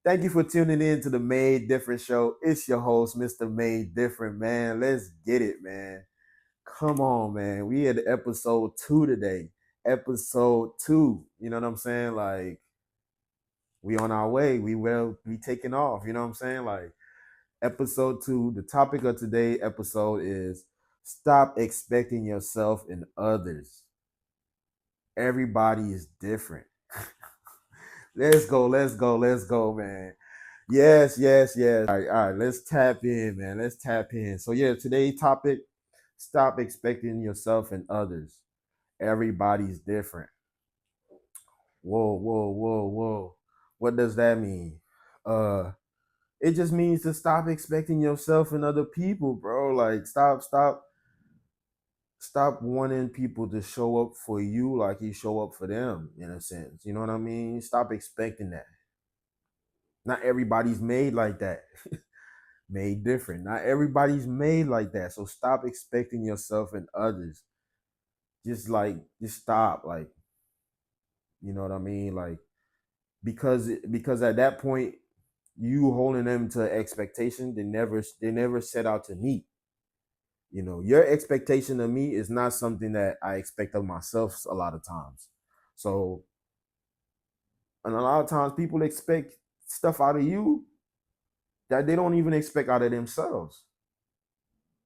Thank you for tuning in to the Made Different show. It's your host, Mr. Made Different, man. Let's get it, man. Come on, man. We had episode 2 today. Episode 2. You know what I'm saying? Like, we on our way. We taking off. You know what I'm saying? Like, episode 2. The topic of today's episode is stop expecting yourself and others. Everybody is different. Let's go, man. Yes. All right. Let's tap in, man. Let's tap in. So yeah, today's topic: stop expecting yourself and others. Everybody's different. Whoa. What does that mean? Uh, it just means to stop expecting yourself and other people, bro. Like stop wanting people to show up for you like you show up for them, in a sense. You know what I mean? Stop expecting that. Not everybody's made like that. Made different. Not everybody's made like that. So stop expecting yourself and others. Just stop. Like, you know what I mean? Like, because at that point you holding them to expectation they never set out to meet. You know, your expectation of me is not something that I expect of myself a lot of times. So, and a lot of times people expect stuff out of you that they don't even expect out of themselves.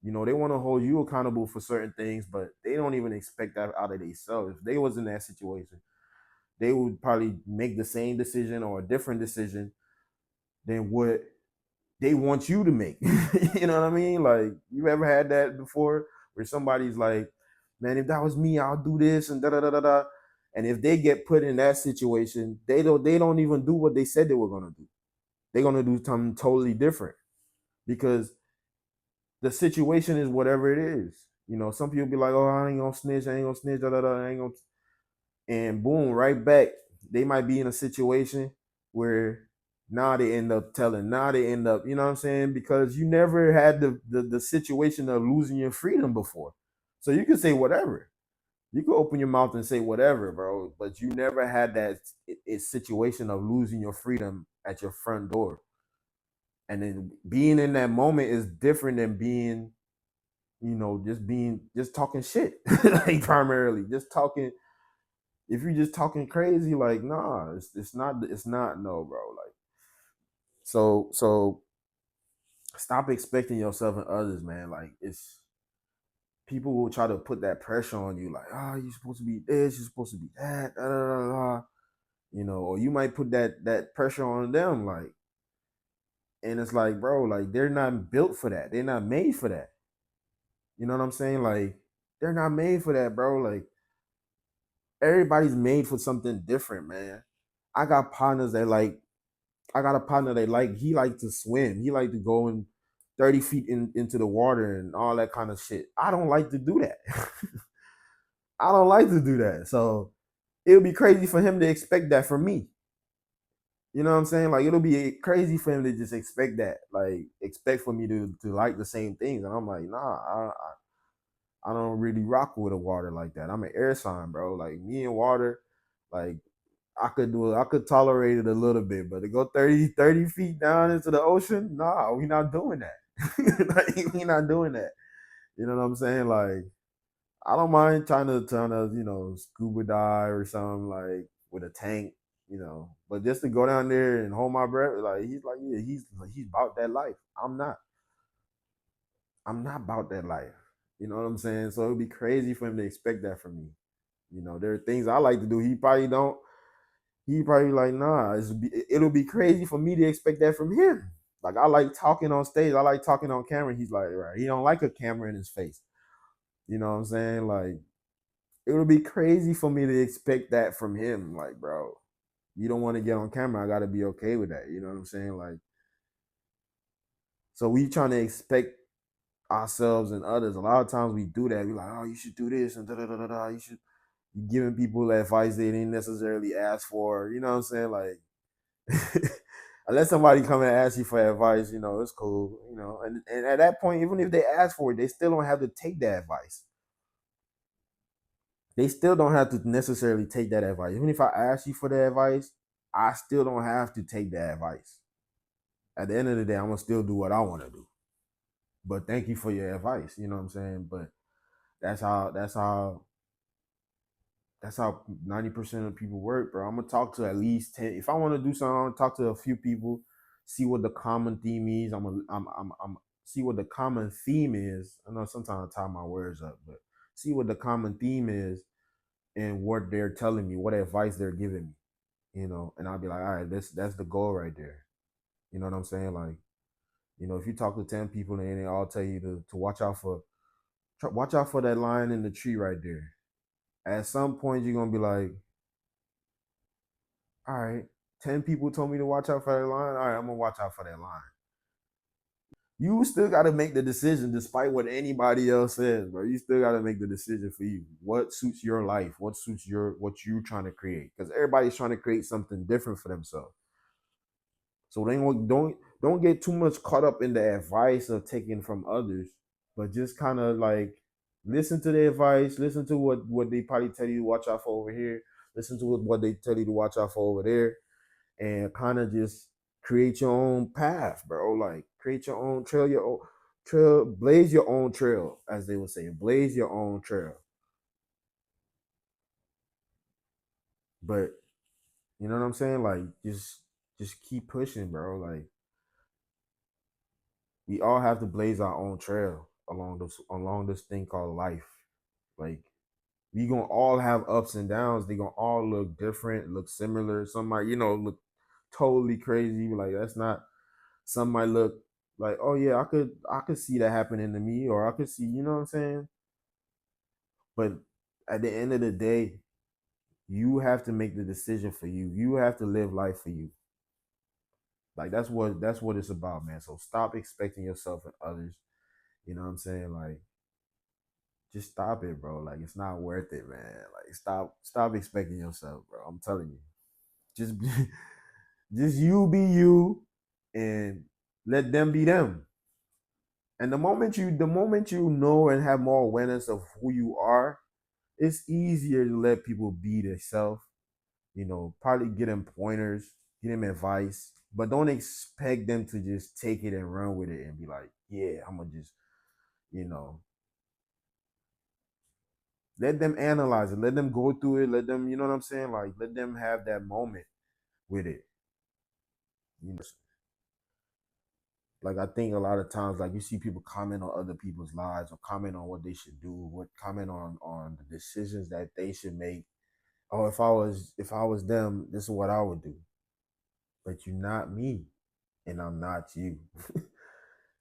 You know, they want to hold you accountable for certain things, but they don't even expect that out of themselves. If they was in that situation, they would probably make the same decision or a different decision than what they want you to make. You know what I mean? Like, you ever had that before where somebody's like, man, if that was me, I'll do this and da da da da da. And if they get put in that situation, they don't even do what they said they were gonna do. They're gonna do something totally different because the situation is whatever it is. You know, some people be like, "Oh, I ain't gonna snitch, da da da, I ain't gonna," and boom, right back, they might be in a situation where now they end up telling, now they end up, you know what I'm saying? Because you never had the situation of losing your freedom before, so you can say whatever. You can open your mouth and say whatever, bro, but you never had that situation of losing your freedom at your front door. And then being in that moment is different than being, just talking shit. Like, primarily just talking. If you're just talking crazy, like, nah, it's not no, bro. Like, so stop expecting yourself and others, man. Like, it's people will try to put that pressure on you, like, oh, you're supposed to be this, you're supposed to be that, da, da, da, da. Or you might put that pressure on them, like, and it's like, bro, like, they're not built for that. They're not made for that. You know what I'm saying? Like, they're not made for that, bro. Like, everybody's made for something different, man. I got partners that like. I got a partner that he like to swim. He like to go in 30 feet into the water and all that kind of shit. I don't like to do that. I don't like to do that. So it would be crazy for him to expect that from me. You know what I'm saying? Like, it'll be crazy for him to just expect that, like, expect for me to like the same things. And I'm like, nah, I don't really rock with the water like that. I'm an air sign, bro. Like, me and water, like, I could do it. I could tolerate it a little bit, but to go 30 feet down into the ocean, nah, we not doing that. Like, we not doing that. You know what I'm saying? Like, I don't mind trying to, scuba dive or something, like, with a tank, but just to go down there and hold my breath, like, yeah, he's about that life. I'm not. I'm not about that life. You know what I'm saying? So it'd be crazy for him to expect that from me. There are things I like to do. He probably don't. He probably like, nah. It'll be crazy for me to expect that from him. Like, I like talking on stage. I like talking on camera. He's like, right. He don't like a camera in his face. You know what I'm saying? Like, it would be crazy for me to expect that from him. Like, bro, you don't want to get on camera. I got to be okay with that. You know what I'm saying? Like, so we trying to expect ourselves and others. A lot of times we do that. We like, oh, you should do this and da da da da da. You should. You giving people advice they didn't necessarily ask for. You know what I'm saying? Like, unless somebody come and ask you for advice, it's cool. And at that point, even if they ask for it, they still don't have to take that advice. They still don't have to necessarily take that advice. Even if I ask you for the advice, I still don't have to take that advice. at the end of the day, I'm gonna still do what I want to do. But thank you for your advice. You know what I'm saying? But that's how that's how that's how 90% of people work, bro. I'm gonna talk to at least 10. If I want to do something, I'm gonna talk to a few people, see what the common theme is. I'm see what the common theme is. I know sometimes I tie my words up, but see what the common theme is and what they're telling me, what advice they're giving me, and I'll be like, all right, that's the goal right there. You know what I'm saying? Like, if you talk to 10 people and they all tell you to watch out for that lion in the tree right there. At some point you're gonna be like, all right, 10 people told me to watch out for that lion. All right, I'm gonna watch out for that lion. You still gotta make the decision despite what anybody else says, bro. You still gotta make the decision for you. What suits your life? What suits what you're trying to create? Because everybody's trying to create something different for themselves. So they don't get too much caught up in the advice of taking from others, but just kind of like listen to the advice, listen to what they probably tell you to watch out for over here, listen to what they tell you to watch out for over there, and kind of just create your own path, bro. Like create your own trail, blaze your own trail, as they would say, blaze your own trail. But you know what I'm saying? Like just keep pushing, bro. Like we all have to blaze our own trail along this thing called life. Like we gonna all have ups and downs. They gonna all look different, look similar. Some might, look totally crazy. Like that's not. Some might look like, oh yeah, I could see that happening to me, or I could see, you know what I'm saying. But at the end of the day, you have to make the decision for you. You have to live life for you. Like that's what it's about, man. So stop expecting yourself and others. You know what I'm saying? Like just stop it, bro. Like it's not worth it, man. Like stop expecting yourself, bro. I'm telling you. Just be, just you be you and let them be them. And the moment you know and have more awareness of who you are, it's easier to let people be themselves. Probably get them pointers, get them advice, but don't expect them to just take it and run with it and be like, yeah, I'm gonna just, you know, let them analyze it, let them go through it, let them, you know what I'm saying? Like, let them have that moment with it. You know, like I think a lot of times, like you see people comment on other people's lives or comment on what they should do, what comment on the decisions that they should make. Oh, if I was them, this is what I would do. But you're not me, and I'm not you.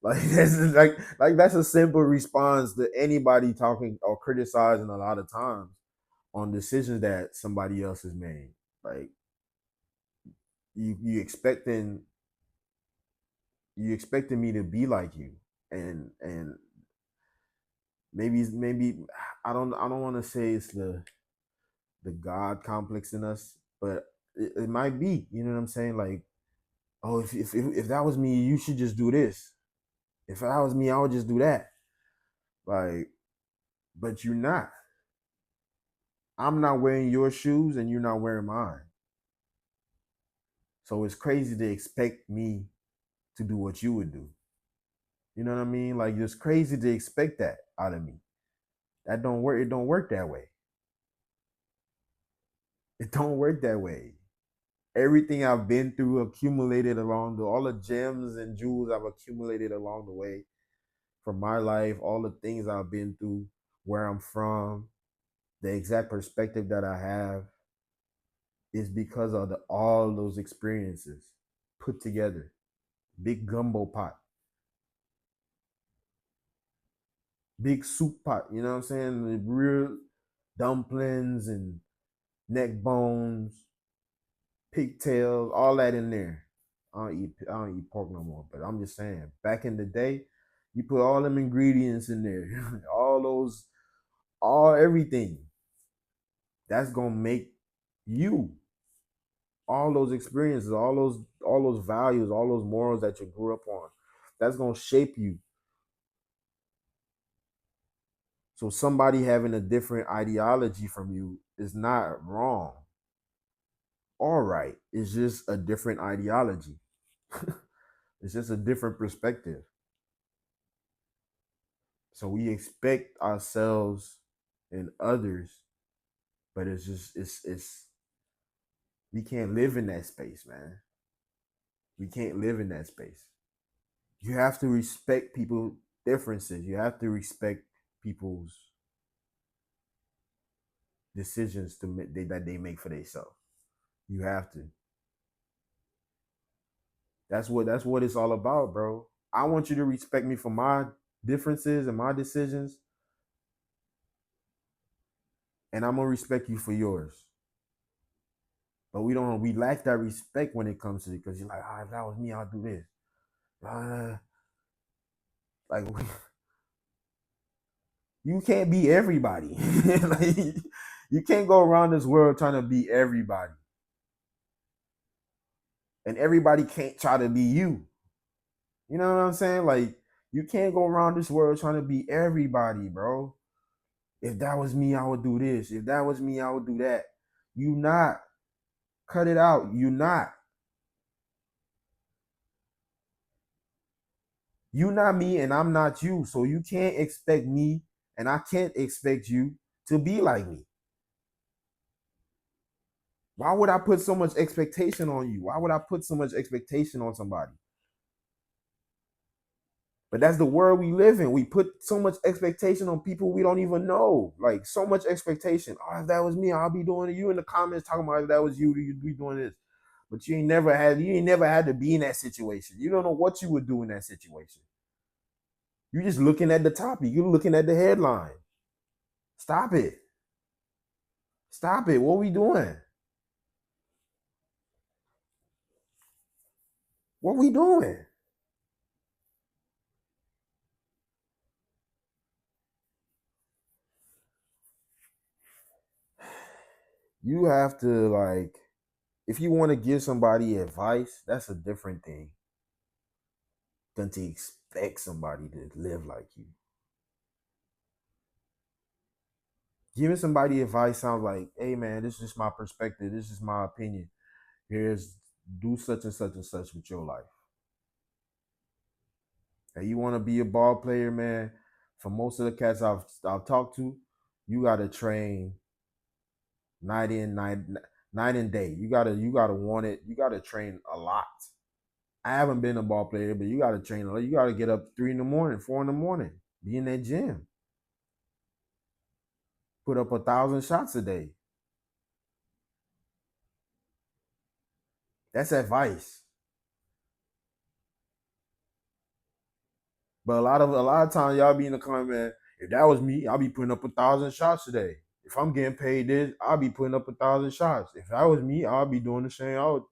Like that's a simple response to anybody talking or criticizing a lot of times on decisions that somebody else has made. Like you expecting me to be like you, and maybe I don't want to say it's the God complex in us, but it might be. You know what I'm saying? Like, oh, if that was me, you should just do this. If that was me, I would just do that. Like, but you're not. I'm not wearing your shoes, and you're not wearing mine. So it's crazy to expect me to do what you would do. You know what I mean? Like it's crazy to expect that out of me. That don't work. It don't work that way. It don't work that way. Everything I've been through, accumulated along all the gems and jewels I've accumulated along the way from my life, all the things I've been through, where I'm from, the exact perspective that I have is because of all those experiences put together. Big gumbo pot, big soup pot, you know what I'm saying? The real dumplings and neck bones, pigtails, all that in there. I don't eat pork no more, but I'm just saying, back in the day, you put all them ingredients in there, all everything. That's gonna make you. All those experiences, all those values, all those morals that you grew up on. That's gonna shape you. So somebody having a different ideology from you is not wrong. All right. It's just a different ideology. It's just a different perspective. So we expect ourselves and others, but it's just it's we can't live in that space, man. We can't live in that space. You have to respect people's differences. You have to respect people's decisions that they make for themselves. You have to. That's what it's all about, bro. I want you to respect me for my differences and my decisions, and I'm gonna respect you for yours. But we lack that respect when it comes to it because you're like, if that was me, I'll do this. Like you can't be everybody. Like, you can't go around this world trying to be everybody. And everybody can't try to be you. You know what I'm saying? Like, you can't go around this world trying to be everybody, bro. If that was me, I would do this. If that was me, I would do that. You not. Cut it out. You not. You not me and I'm not you. So you can't expect me and I can't expect you to be like me. Why would I put so much expectation on you? Why would I put so much expectation on somebody? But that's the world we live in. We put so much expectation on people we don't even know. Like so much expectation. Oh, if that was me, I'll be doing it. You in the comments talking about if that was you, you'd be doing this. But you ain't never had to be in that situation. You don't know what you would do in that situation. You're just looking at the topic. You're looking at the headline. Stop it. Stop it. What are we doing? What are we doing? You have to like, if you want to give somebody advice, that's a different thing than to expect somebody to live like you. Giving somebody advice sounds like, hey man, this is just my perspective, this is my opinion. Here's do such and such with your life. Hey, you want to be a ball player, man? For most of the cats I've talked to, you gotta train night in, night and day. You gotta want it. You gotta train a lot. I haven't been a ball player, but you gotta train a lot. You gotta get up 3 in the morning, 4 in the morning, be in that gym, put up 1,000 shots a day. That's advice. But a lot of times y'all be in the comment, if that was me, I'll be putting up 1,000 shots today. If I'm getting paid this, I'll be putting up 1,000 shots. If that was me, I'll be doing the same. I'll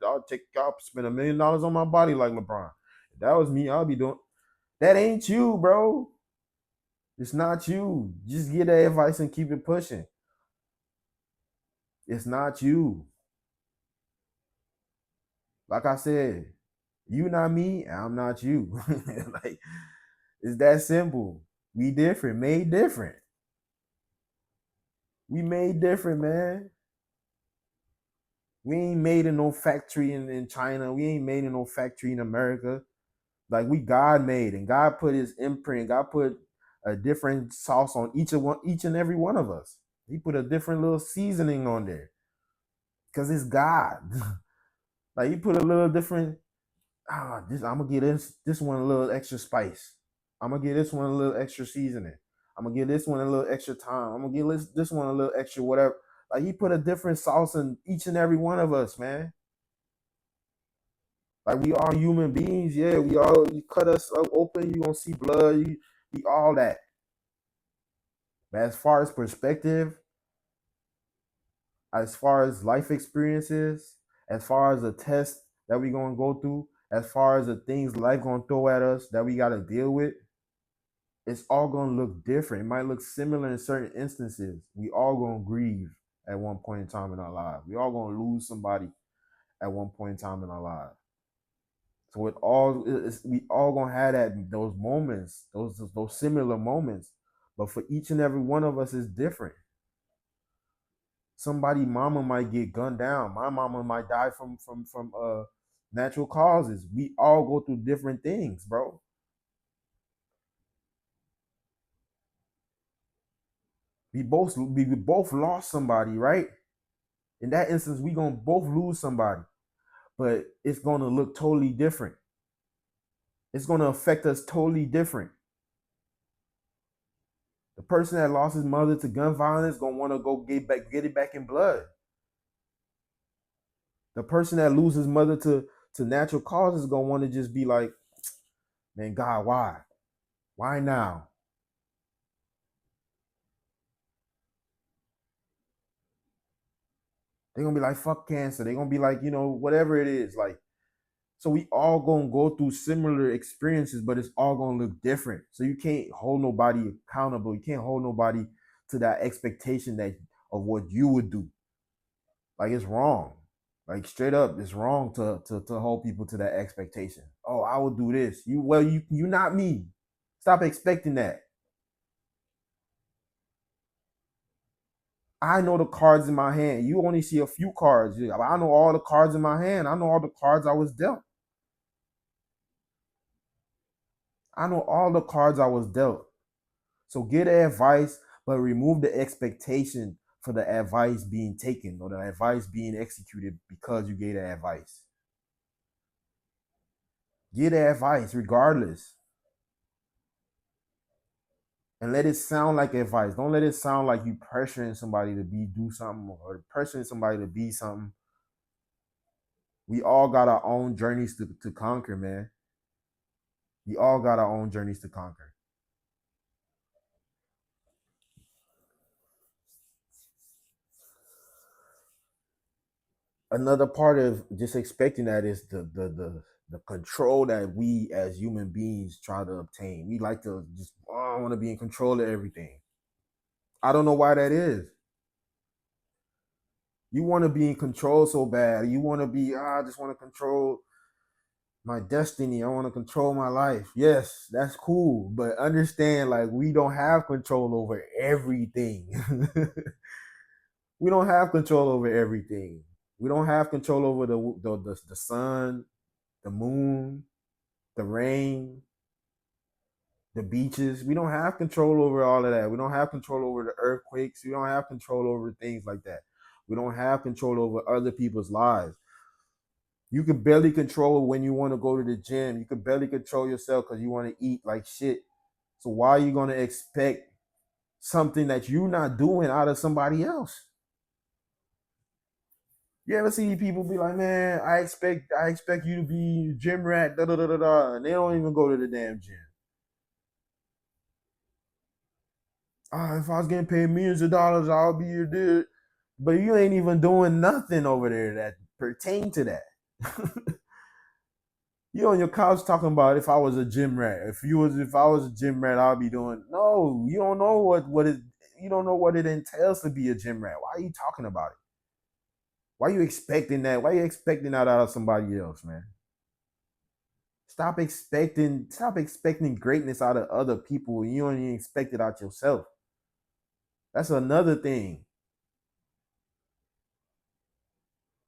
spend $1 million on my body like LeBron. If that was me, I'll be doing that. Ain't you, bro. It's not you. Just get that advice and keep it pushing. It's not you. Like I said, you not me, I'm not you. Like it's that simple. We different, made different. We made different, man. We ain't made in no factory in China. We ain't made in no factory in America. Like we God made, and God put His imprint. God put a different sauce on each and every one of us. He put a different little seasoning on there, cause it's God. Like He put a little different. I'm gonna give this one a little extra spice. I'm gonna give this one a little extra seasoning. I'm gonna give this one a little extra time. I'm gonna give this one a little extra whatever. Like He put a different sauce in each and every one of us, man. Like we are human beings, yeah. We all you cut us up open, you gonna see blood, we all that. But as far as perspective, as far as life experiences, as far as the test that we gonna go through, as far as the things life gonna throw at us that we gotta deal with, it's all gonna look different. It might look similar in certain instances. We all gonna grieve at one point in time in our lives. We all gonna lose somebody at one point in time in our lives. So we all gonna have those moments, those similar moments, but for each and every one of us is different. Somebody mama might get gunned down. My mama might die from Natural causes. We all go through different things, bro. We both lost somebody, right? In that instance, we gonna both lose somebody, but it's gonna look totally different. It's gonna affect us totally different. The person that lost his mother to gun violence gonna want to go get it back in blood. The person that loses his mother to natural causes is gonna want to just be like, man, God, why? Why now? They're gonna be like, fuck cancer. They're gonna be like, whatever it is. Like, so we all gonna go through similar experiences, but it's all gonna look different. So you can't hold nobody accountable. You can't hold nobody to that expectation that of what you would do. Like, it's wrong. Like, straight up, it's wrong to hold people to that expectation. Oh, I will do this. You not me. Stop expecting that. I know the cards in my hand. You only see a few cards. I know all the cards in my hand. I know all the cards I was dealt. I know all the cards I was dealt. So get advice, but remove the expectation for the advice being taken or the advice being executed because you gave the advice. Get advice regardless. And let it sound like advice. Don't let it sound like you pressuring somebody to do something or pressuring somebody to be something. We all got our own journeys to conquer, man. We all got our own journeys to conquer. Another part of just expecting that is the control that we as human beings try to obtain. We like to just, I want to be in control of everything. I don't know why that is. You want to be in control so bad. You want to be, I just want to control my destiny. I want to control my life. Yes, that's cool. But understand, like, we don't have control over everything. We don't have control over everything. We don't have control over the sun, the moon, the rain, the beaches. We don't have control over all of that. We don't have control over the earthquakes. We don't have control over things like that. We don't have control over other people's lives. You can barely control when you want to go to the gym. You can barely control yourself because you want to eat like shit. So why are you going to expect something that you're not doing out of somebody else? You ever see people be like, man, I expect you to be gym rat, da da da da da, and they don't even go to the damn gym. If I was getting paid millions of dollars, I'll be your dude. But you ain't even doing nothing over there that pertain to that. You on your couch talking about if I was a gym rat. If I was a gym rat, I'll be doing. No, you don't know what it. You don't know what it entails to be a gym rat. Why are you talking about it? Why are you expecting that? Why are you expecting that out of somebody else, man? Stop expecting greatness out of other people. You don't even expect it out yourself. That's another thing.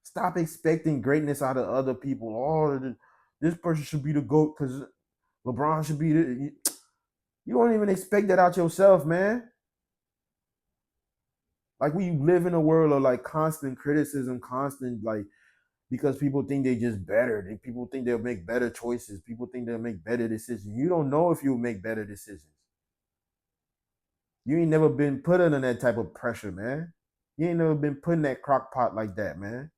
Stop expecting greatness out of other people. Oh, this person should be the GOAT because LeBron should be the. You don't even expect that out yourself, man. Like, we live in a world of like constant criticism, constant like, because people think they just better. People think they'll make better choices. People think they'll make better decisions. You don't know if you'll make better decisions. You ain't never been put under that type of pressure, man. You ain't never been put in that crock pot like that, man.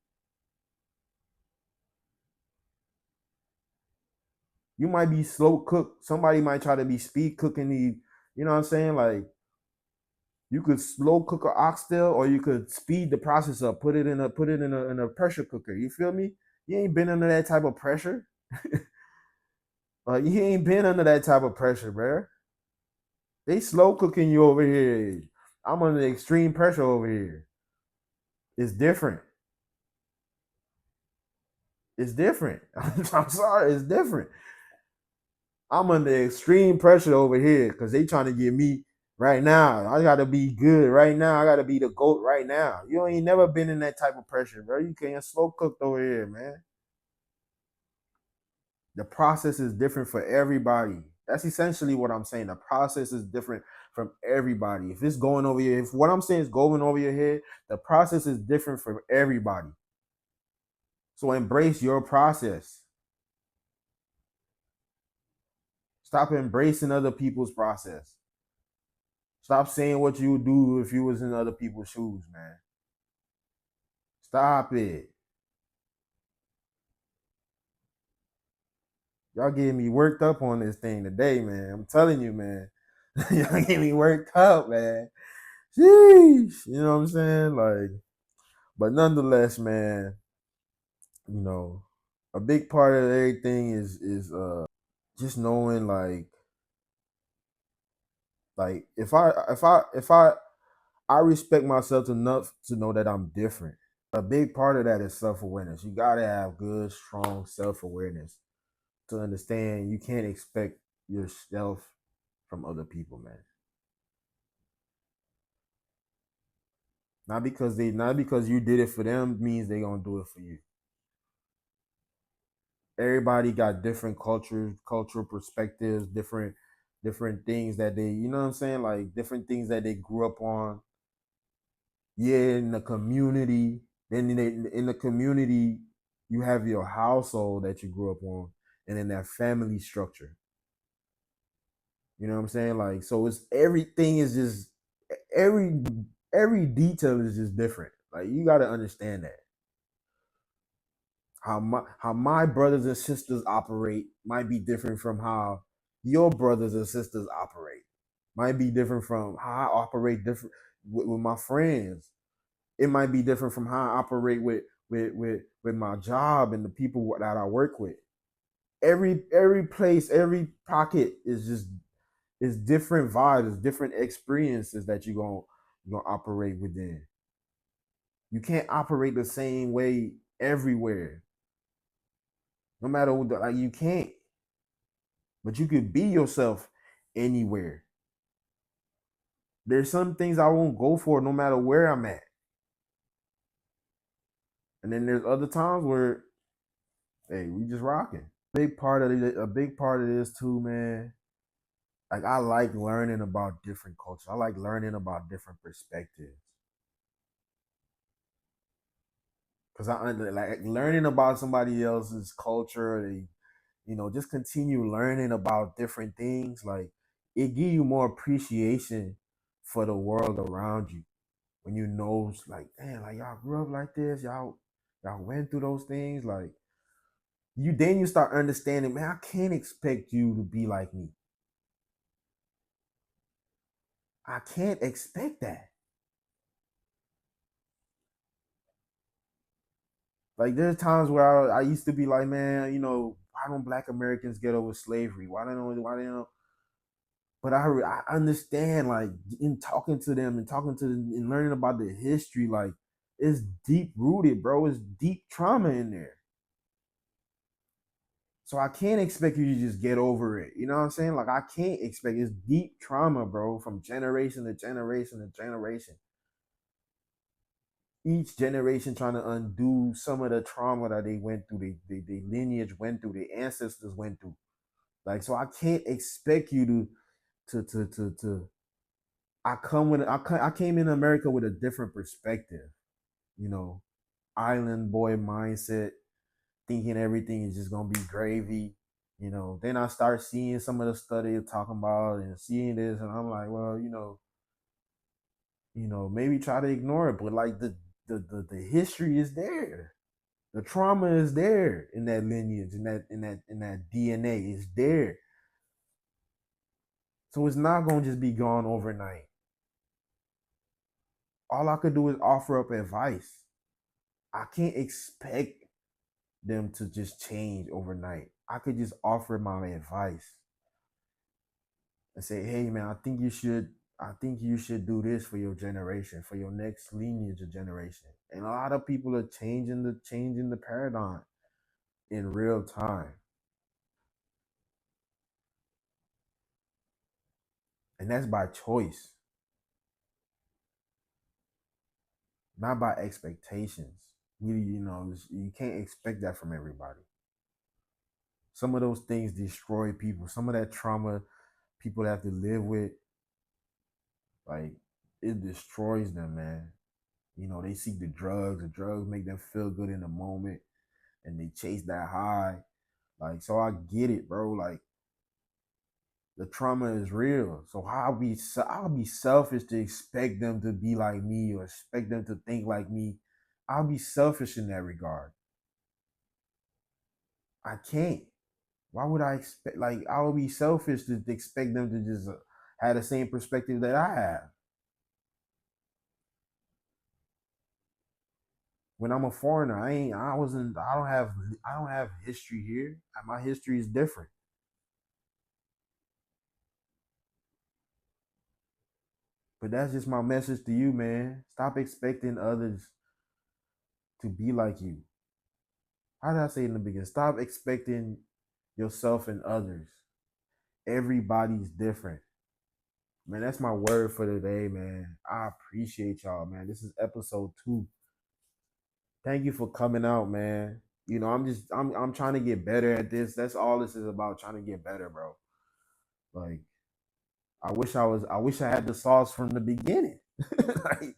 You might be slow cooked. Somebody might try to be speed cooking the, you know what I'm saying? Like, you could slow cook an oxtail or you could speed the process up, put it in a pressure cooker. You feel me? You ain't been under that type of pressure. You ain't been under that type of pressure, bro. They slow cooking you over here. I'm under extreme pressure over here. It's different. It's different. I'm sorry, it's different. I'm under extreme pressure over here because they trying to get me right now. I gotta be good right now. I gotta be the GOAT right now. You ain't never been in that type of pressure, bro. You can't slow cooked over here, man. The process is different for everybody. That's essentially what I'm saying. The process is different from everybody. If it's going over your, if what I'm saying is going over your head, the process is different for everybody. So embrace your process. Stop embracing other people's process. Stop saying what you would do if you was in other people's shoes, man. Stop it. Y'all getting me worked up on this thing today, man. I'm telling you, man. Y'all getting me worked up, man. Sheesh. You know what I'm saying? Like, but nonetheless, man, you know, a big part of everything is just knowing like if I respect myself enough to know that I'm different. A big part of that is self-awareness. You gotta have good, strong self-awareness to understand you can't expect yourself from other people, man. Not because you did it for them means they gonna do it for you. Everybody got different cultures, cultural perspectives, different things that they, you know what I'm saying, like different things that they grew up on. Yeah, in the community. Then in the community, you have your household that you grew up on, and then that family structure. You know what I'm saying? Like, so it's everything is just every every detail is just different. Like, you got to understand that how my brothers and sisters operate might be different from how your brothers and sisters operate. Might be different from how I operate different with my friends. It might be different from how I operate with my job and the people that I work with. Every place, every pocket is just it's different vibes, it's different experiences that you're gonna operate within. You can't operate the same way everywhere. No matter what, like you can't. But you could be yourself anywhere. There's some things I won't go for no matter where I'm at. And then there's other times where, hey, we just rocking. A big part of this too, man. Like, I like learning about different cultures. I like learning about different perspectives. Cause like learning about somebody else's culture. Just continue learning about different things. Like, it give you more appreciation for the world around you when you know, like, damn, like y'all grew up like this, y'all went through those things. Like, you start understanding, man, I can't expect you to be like me. I can't expect that. Like, there's times where I used to be like, man, why don't Black Americans get over slavery? Why they don't? But I understand, like, in talking to them and and learning about the history, like, it's deep rooted, bro. It's deep trauma in there. So I can't expect you to just get over it. You know what I'm saying? Like, I can't expect it's deep trauma, bro, from generation to generation to generation. Each generation trying to undo some of the trauma that they went through, they lineage went through, their ancestors went through. Like, so I can't expect you to I came in America with a different perspective, you know, island boy mindset, thinking everything is just gonna be gravy. Then I start seeing some of the stuff they're talking about and seeing this, and I'm like, well, maybe try to ignore it, but like the history is there. The trauma is there in that lineage, in that DNA is there. So it's not gonna just be gone overnight. All I could do is offer up advice. I can't expect them to just change overnight. I could just offer my advice and say, hey man, I think you should do this for your generation, for your next lineage of generation. And a lot of people are changing the paradigm in real time. And that's by choice, not by expectations. You can't expect that from everybody. Some of those things destroy people. Some of that trauma people have to live with, like, it destroys them, man. You know, they seek the drugs make them feel good in the moment, and they chase that high. Like, so I get it, bro. Like, the trauma is real. So I'll be selfish to expect them to be like me or expect them to think like me. I'll be selfish in that regard. I can't. Why would I expect? Like, I would be selfish to expect them to just have the same perspective that I have. When I'm a foreigner, I don't have history here. My history is different. But that's just my message to you, man. Stop expecting others to be like you. How did I say in the beginning? Stop expecting yourself and others. Everybody's different. Man, that's my word for today, man. I appreciate y'all, man. This is episode 2. Thank you for coming out, man. You know, I'm trying to get better at this. That's all this is about, trying to get better, bro. Like, I wish I had the sauce from the beginning. Like,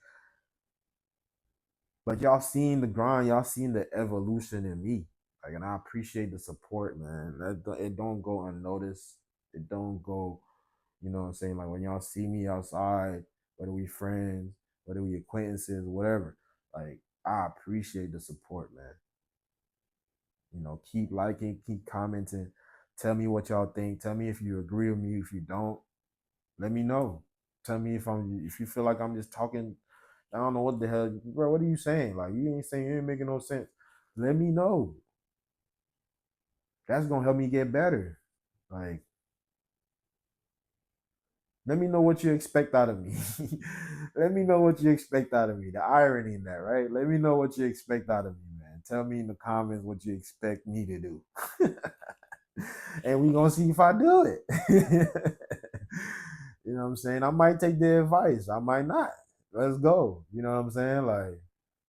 but y'all seen the grind, y'all seen the evolution in me. Like, and I appreciate the support, man. It don't go unnoticed. It don't go, you know what I'm saying? Like, when y'all see me outside, whether we friends, whether we acquaintances, whatever, like, I appreciate the support, man. You know, keep liking, keep commenting. Tell me what y'all think. Tell me if you agree with me. If you don't, let me know. Tell me if you feel like I'm just talking. I don't know what the hell, bro. What are you saying? Like, you ain't making no sense. Let me know. That's gonna help me get better. Like, let me know what you expect out of me. Let me know what you expect out of me. The irony in that, right? Let me know what you expect out of me, man. Tell me in the comments what you expect me to do. And we gonna see if I do it. You know what I'm saying? I might take the advice. I might not. Let's go. You know what I'm saying? Like,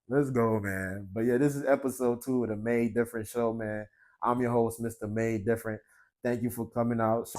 let's go, man. But yeah, this is episode 2 of the Made Different show, man. I'm your host, Mr. Made Different. Thank you for coming out.